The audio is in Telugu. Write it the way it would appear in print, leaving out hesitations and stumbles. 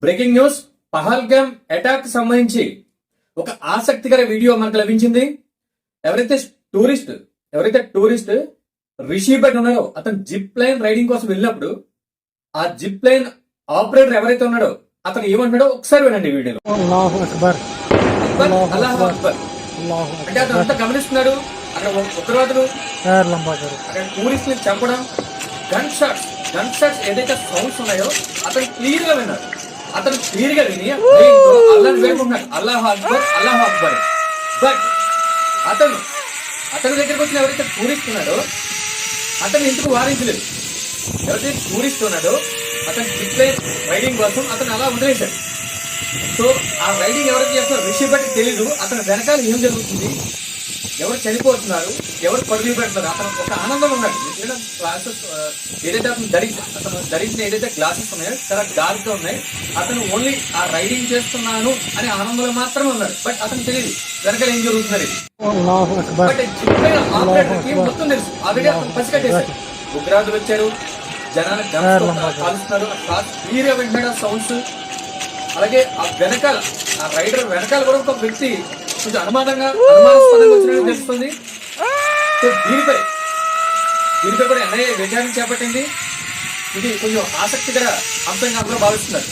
బ్రేకింగ్ న్యూస్, పహల్గామ్ అటాక్ సంబంధించి ఒక ఆసక్తికర వీడియో మనకు లభించింది. ఎవరైతే టూరిస్ట్ రిషిభట్ ఉన్నాడో అతను జిప్ లైన్ రైడింగ్ కోసం వెళ్ళినప్పుడు ఆ జిప్ లైన్ ఆపరేటర్ ఎవరైతే ఉన్నాడో అతను ఏమంటున్నాడో ఒకసారి వినండి వీడియోలో. అల్లాహు అక్బర్, అల్లాహు అక్బర్ అంటే అతను అంతా గమనిస్తున్నాడు. అక్కడ ఉగ్రవాదులు అక్కడ టూరిస్టులు చంపడం, గన్ షాట్స్ ఏదైతే సౌండ్స్ ఉన్నాయో అతను క్లియర్ గా విన్నాడు. అతను క్లియర్ గా విని అల్లాహ్ వేడుకుంటున్నాడు, అల్లాహు అక్బర్. బట్ అతని దగ్గరకు వచ్చిన ఎవరైతే టూరిస్ట్ ఉన్నాడో అతను ఎందుకు వారించలేదు. ఎవరైతే టూరిస్ట్ ఉన్నాడో అతను జిప్ లైన్ రైడింగ్ కోసం అతను అలా వదిలేశాడు. సో ఆ రైడింగ్ ఎవరైతే చేస్తారో రిషిభట్ తెలీదు అతను వెనకాల ఏం జరుగుతుంది, ఎవరు చనిపోతున్నారు, ఎవరు పరుగులు పెడుతున్నారు. అతను ఒక ఆనందం ఉన్నాడు. గ్లాసెస్ ఏదైతే అతను ధరించిన ఏదైతే గ్లాసెస్ ఉన్నాయో చాలా డార్క్ గా ఉన్నాయి. అతను ఓన్లీ ఆ రైడింగ్ చేస్తున్నాను అనే ఆనందంలో మాత్రమే ఉన్నాడు. బట్ అతను తెలియదు వెనకాల ఏం జరుగుతున్నది. బట్ ఆపరేటర్ కి మొత్తం తెలుసు. ఆల్రెడీ అతను పసిగట్టేశాడు. ఉగ్రవాదులు వచ్చారు, జనాలు కాలుస్తున్నారు, క్లియర్ గా వింటున్నాడు ఆ సౌండ్స్. అలాగే ఆ వెనకాల ఆ రైడర్ వెనకాల కూడా ఒక వ్యక్తి కొంచెం అనుమానాస్పదంగా వచ్చినట్టు తెలుస్తుంది. సో దీనిపై కూడా ఎన్ఐఏ విచారణ చేపట్టింది. ఇది కొంచెం ఆసక్తికర అంశంగా అందరూ భావిస్తున్నారు.